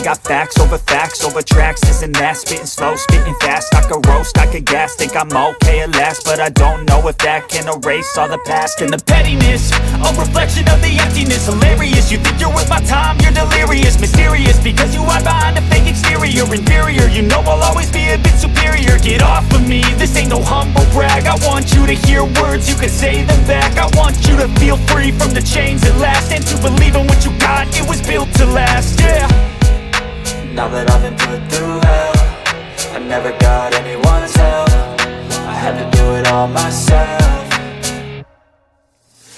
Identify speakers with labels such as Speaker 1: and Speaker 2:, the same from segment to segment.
Speaker 1: got facts over tracks, isn't that? Spitting slow, spitting fast, I could roast, I could gas. Think I'm okay at last, but I don't know if that can erase all the past. And the pettiness, a reflection of the emptiness. Hilarious, you think you're worth my time, you're delirious. Mysterious, because you hide behind a fake exterior. Inferior, you know I'll always be a bit superior. Get off of me, this ain't no humble brag. I want you to hear words, you can say them back. I want you to feel free from the chains at last, and to believe in what you got, it was built to last, yeah.
Speaker 2: Now that I've been put through hell, I never got anyone's help. I had to do it all myself.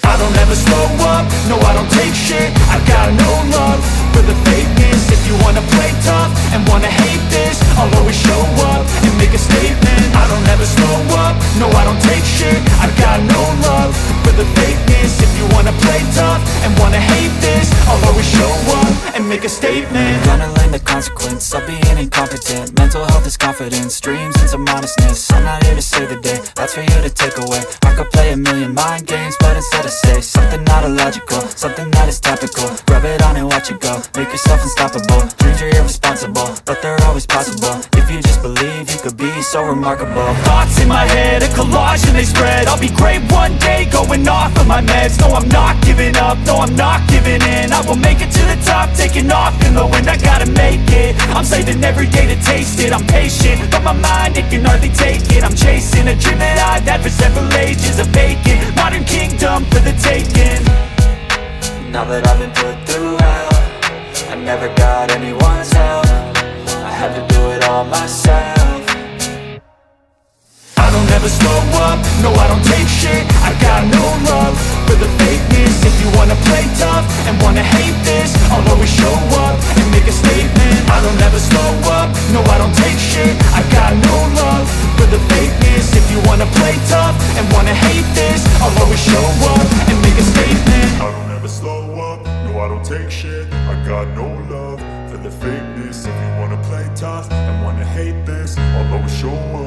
Speaker 1: I don't ever slow up, no I don't take shit. I got no love for the fakeness. If you wanna play tough and wanna hate this, I'll always show up and make a statement. I don't ever slow up, no I don't take shit. I got no love for the fakeness. If you wanna play tough and wanna hate this, I'll always show up and make a statement.
Speaker 2: Gonna learn the consequence of being incompetent. Mental health is confidence, dreams into modestness. I'm not here to save the day, that's for you to take away. I could play a million mind games, but instead I say something not illogical, something that is topical. Rub it on and watch it go, make yourself unstoppable. Dreams are irresponsible, but they're always possible. If you just believe, you could be so remarkable.
Speaker 1: Thoughts in my head, a collage and they spread. I'll be great one day, going off of my meds. No, I'm not giving up, no, I'm not giving in. I will make it to the top, taking off in the wind. I gotta make it, I'm saving every day to taste it. I'm patient, but my mind, it can hardly take it. I'm chasing a dream that I've had for several ages. A vacant, modern kingdom for the taking.
Speaker 2: Now that I've been put through hell, I never got anyone's help. I had to do it all myself.
Speaker 1: I don't ever slow up, no I don't take shit. I got no love for the fakeness. If you wanna play tough and wanna hate this, I'll always show up and make a statement. I don't ever slow up, no I don't take shit. I got no love for the fakeness. If you wanna play tough and wanna hate this, I'll always show up and make a statement.
Speaker 3: I don't ever slow up, no I don't take shit. I got no love for the fakeness. If you wanna play tough and wanna hate this, I'll always show up